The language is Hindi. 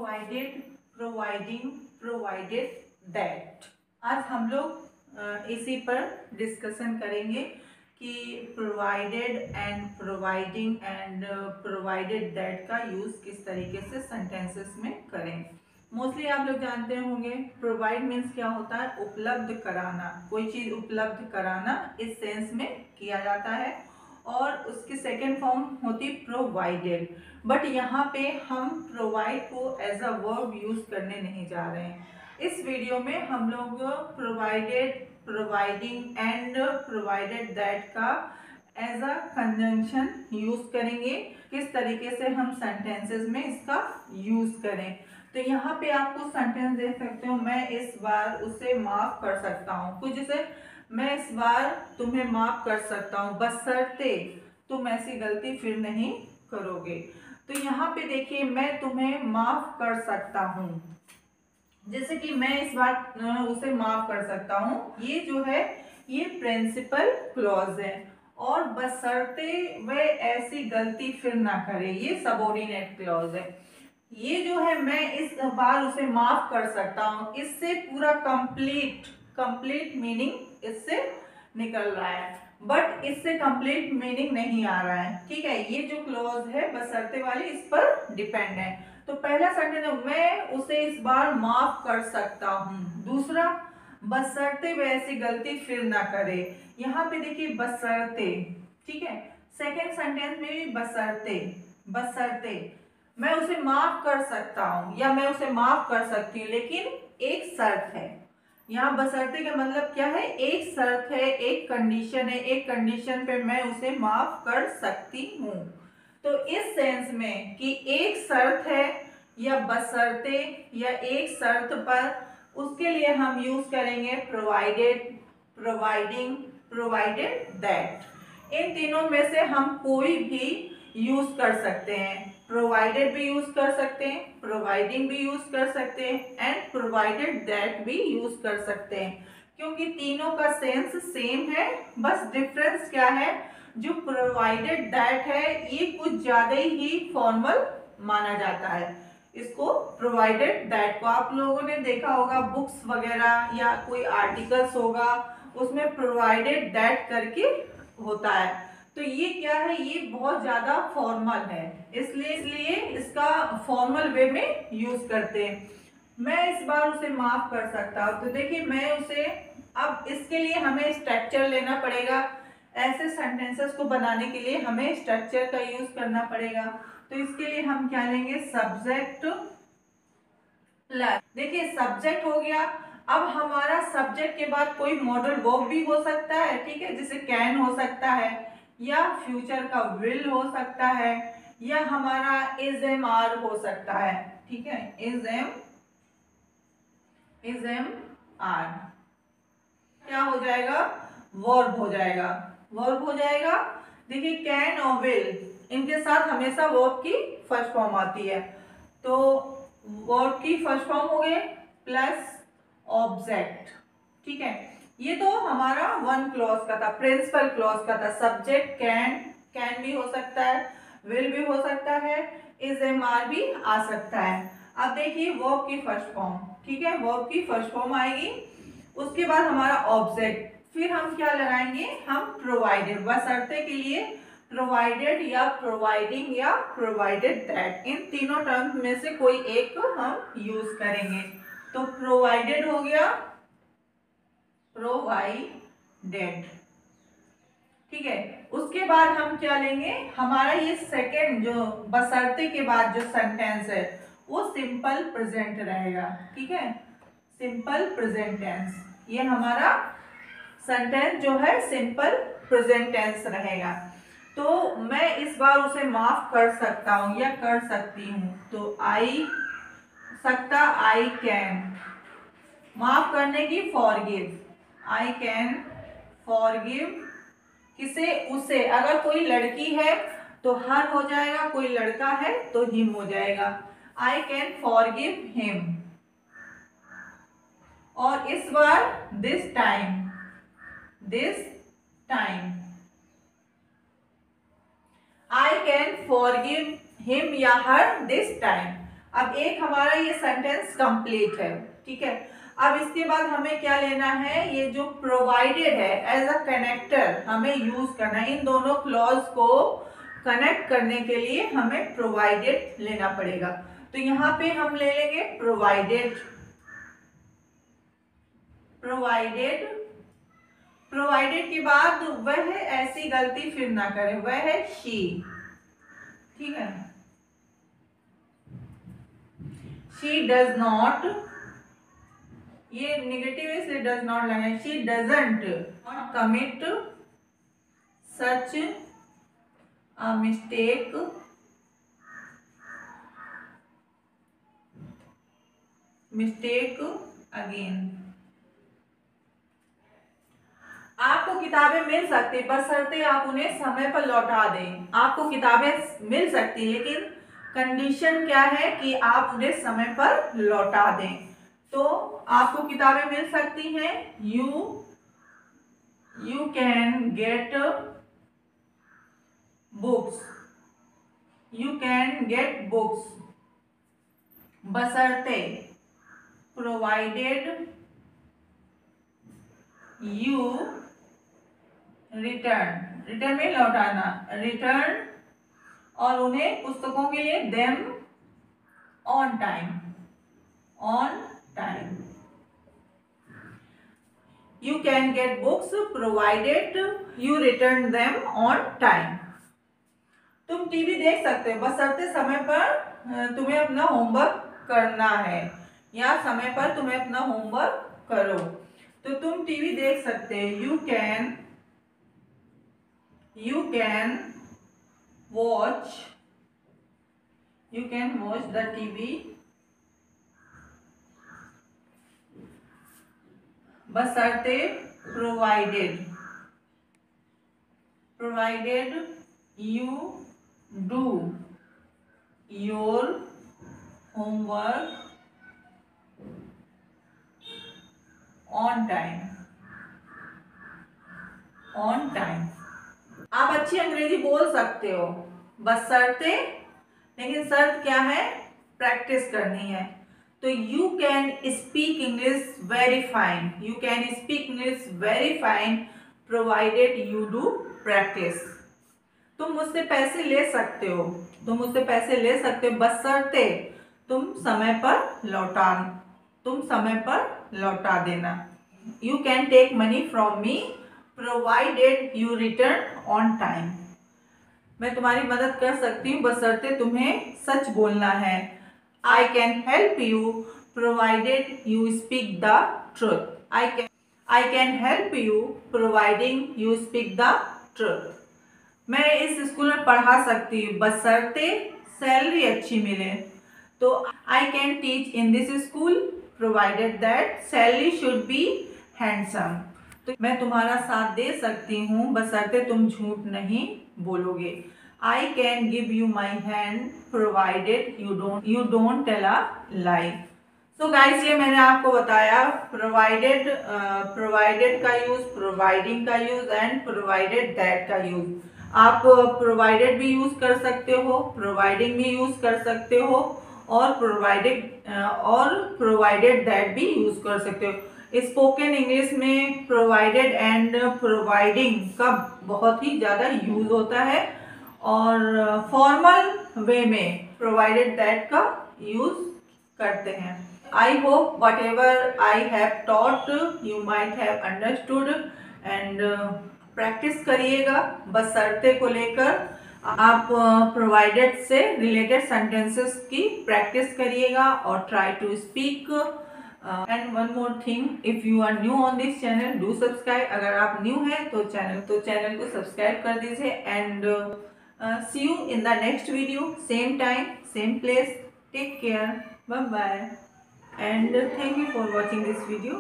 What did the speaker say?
Provided, providing, provided, that. आज हम लोग इसी पर डिस्कशन करेंगे कि provided and providing and provided that का यूज किस तरीके से सेंटेंसेस में करें। मोस्टली आप लोग जानते होंगे प्रोवाइड मीन्स क्या होता है, उपलब्ध कराना, कोई चीज उपलब्ध कराना, इस सेंस में किया जाता है। और उसकी सेकेंड फॉर्म होती प्रोवाइडेड। बट यहाँ पे हम प्रोवाइड को एज अ वर्ब यूज करने नहीं जा रहे हैं। इस वीडियो में हम लोग provided, providing and provided that का एज अ कंजंक्शन यूज करेंगे, किस तरीके से हम सेंटेंसेस में इसका यूज करें। तो यहाँ पे आपको सेंटेंस देख सकते हो, मैं इस बार उसे माफ कर सकता हूँ। कुछ जैसे मैं इस बार तुम्हें माफ कर सकता हूँ बशर्ते तुम ऐसी गलती फिर नहीं करोगे। तो यहाँ पे देखिए मैं तुम्हें माफ कर सकता हूँ, जैसे कि मैं इस बार उसे माफ कर सकता हूँ, ये जो है ये प्रिंसिपल क्लॉज है। और बशर्ते वह ऐसी गलती फिर ना करे, ये सबऑर्डिनेट क्लॉज है। ये जो है मैं इस बार उसे माफ कर सकता हूँ, इससे पूरा कंप्लीट मीनिंग इससे निकल रहा है, बट इससे कंप्लीट मीनिंग नहीं आ रहा है। ठीक है, ये जो क्लॉज है बशर्ते वाली इस पर डिपेंड है। तो पहला सेंटेंस है मैं उसे इस बार माफ कर सकता हूँ। दूसरा बशर्ते वह ऐसी गलती फिर ना करे। यहाँ पे देखिए बशर्ते, ठीक है। सेकेंड सेंटेंस में भी बशर्ते, बशर्ते मैं उसे माफ कर सकता हूँ या मैं उसे माफ कर सकती हूँ, लेकिन एक शर्त है। यहाँ बशर्ते का मतलब क्या है, एक शर्त है, एक कंडीशन है, एक कंडीशन पे मैं उसे माफ कर सकती हूँ। तो इस सेंस में कि एक शर्त है या बशर्ते या एक शर्त पर, उसके लिए हम यूज करेंगे प्रोवाइडेड, प्रोवाइडिंग, प्रोवाइडेड दैट। इन तीनों में से हम कोई भी यूज कर सकते हैं। प्रोवाइडेड भी यूज कर सकते हैं, प्रोवाइडिंग भी यूज कर सकते हैं एंड प्रोवाइडेड दैट भी यूज कर सकते हैं, क्योंकि तीनों का सेंस सेम है। बस डिफरेंस क्या है, जो प्रोवाइडेड दैट है ये कुछ ज्यादा ही फॉर्मल माना जाता है। इसको प्रोवाइडेड दैट को आप लोगों ने देखा होगा बुक्स वगैरह या कोई आर्टिकल्स होगा, उसमें प्रोवाइडेड दैट करके होता है। तो ये क्या है, ये बहुत ज्यादा फॉर्मल है, इसलिए इसका फॉर्मल वे में यूज करते हैं। मैं इस बार उसे माफ कर सकता हूँ। तो देखिए मैं उसे, अब इसके लिए हमें स्ट्रक्चर लेना पड़ेगा। ऐसे सेंटेंसेस को बनाने के लिए हमें स्ट्रक्चर का यूज करना पड़ेगा। तो इसके लिए हम क्या लेंगे, सब्जेक्ट प्लस, देखिए सब्जेक्ट हो गया। अब हमारा सब्जेक्ट के बाद कोई मॉडल वर्ब भी हो सकता है, ठीक है, जैसे कैन हो सकता है या फ्यूचर का विल हो सकता है या हमारा इज एम आर हो सकता है। ठीक है, इज एम आर क्या हो जाएगा, वर्ब हो जाएगा, वर्ब हो जाएगा। देखिए कैन और विल, इनके साथ हमेशा वर्ब की फर्स्ट फॉर्म आती है। तो वर्ब की फर्स्ट फॉर्म हो गए प्लस ऑब्जेक्ट। ठीक है, ये तो हमारा वन क्लॉज का था, प्रिंसिपल क्लॉज का था। सब्जेक्ट कैन भी हो सकता है, विल भी हो सकता है, इज एम आर भी आ सकता है। अब देखिए वर्ब की फर्स्ट फॉर्म, ठीक है, वर्ब की फर्स्ट फॉर्म आएगी, उसके बाद हमारा ऑब्जेक्ट, फिर हम क्या लगाएंगे, हम प्रोवाइडेड, बशर्ते के लिए प्रोवाइडेड या प्रोवाइडिंग या प्रोवाइडेड दैट, इन तीनों टर्म्स में से कोई एक हम यूज करेंगे। तो प्रोवाइडेड हो गया, प्रोवाइडेड, ठीक है। उसके बाद हम क्या लेंगे, हमारा ये सेकेंड जो बशर्ते के बाद जो सेंटेंस है वो सिंपल प्रेजेंट रहेगा। ठीक है, सिंपल प्रेजेंट टेंस, ये हमारा सेंटेंस जो है सिंपल प्रेजेंट टेंस रहेगा। तो मैं इस बार उसे माफ कर सकता हूं या कर सकती हूं, तो आई सकता, आई कैन, माफ करने की फॉरगिव, आई कैन फॉरगिव, किसे, उसे। अगर कोई लड़की है तो हर हो जाएगा, कोई लड़का है तो हिम हो जाएगा, आई कैन फॉरगिव हिम। और इस बार this time, I can forgive him या हर दिस टाइम, अब एक हमारा ये सेंटेंस कंप्लीट है, ठीक है। अब इसके बाद हमें क्या लेना है, ये जो प्रोवाइडेड है एज अ कनेक्टर हमें यूज करना है। इन दोनों क्लॉज को कनेक्ट करने के लिए हमें प्रोवाइडेड लेना पड़ेगा। तो यहाँ पे हम ले लेंगे प्रोवाइडेड। प्रोवाइडेड प्रोवाइडेड के बाद वह ऐसी गलती फिर ना करे, वह है शी, ठीक है। शी डज नॉट, ये निगेटिव है इसलिए डज नॉट लगा है। She doesn't commit such a mistake again. आपको किताबें मिल सकती बशर्ते आप उन्हें समय पर लौटा दें। आपको किताबें मिल सकती लेकिन कंडीशन क्या है कि आप उन्हें समय पर लौटा दें। तो आपको किताबें मिल सकती हैं, you can get books, you can get books बशर्ते, प्रोवाइडेड यू रिटर्न में लौटाना, रिटर्न, और उन्हें पुस्तकों के लिए them on time, you can get books provided you return them on time. तुम टीवी देख सकते हो बशर्ते समय पर तुम्हें अपना होमवर्क करना है, या समय पर तुम्हें अपना होमवर्क करो। तो तुम टीवी देख सकते हो, you can watch the TV बशर्ते provided you do your homework on time। आप अच्छी अंग्रेजी बोल सकते हो बशर्ते, लेकिन शर्त क्या है, प्रैक्टिस करनी है। तो you can speak English very fine, you can speak English very fine provided you do practice. तुम मुझसे पैसे ले सकते हो, बशर्ते तुम समय पर लौटा देना। You can take money from me provided you return on time. मैं तुम्हारी मदद कर सकती हूँ बशर्ते तुम्हें सच बोलना है। I can help you provided you speak the truth. I can help you providing you speak the truth. मैं इस स्कूल में पढ़ा सकती हूँ बशर्ते सैलरी अच्छी मिले। तो I can teach in this school provided that salary should be handsome. तो मैं तुम्हारा साथ दे सकती हूँ बशर्ते तुम झूठ नहीं बोलोगे। I can give you my hand provided you don't tell a lie. So guys, ये मैंने आपको बताया प्रोवाइडेड का यूज, प्रोवाइडिंग का यूज एंड प्रोवाइडेड दैट का यूज। आप प्रोवाइडेड भी यूज कर सकते हो, प्रोवाइडिंग भी यूज कर सकते हो, और प्रोवाइडेड दैट भी यूज कर सकते हो। स्पोकन इंग्लिश में प्रोवाइडेड एंड प्रोवाइडिंग का बहुत ही ज़्यादा यूज होता है, और फॉर्मल वे में प्रोवाइडेड दैट का यूज करते हैं। I hope whatever I have taught you might have understood and practice करिएगा बशर्ते को लेकर। आप प्रोवाइडेड से रिलेटेड सेंटेंसेस की प्रैक्टिस करिएगा और try to speak. And one more thing, if you are new on this channel do subscribe. अगर आप न्यू हैं तो चैनल को सब्सक्राइब कर दीजिए। And see you in the next video, same time same place. Take care, bye bye, and thank you for watching this video.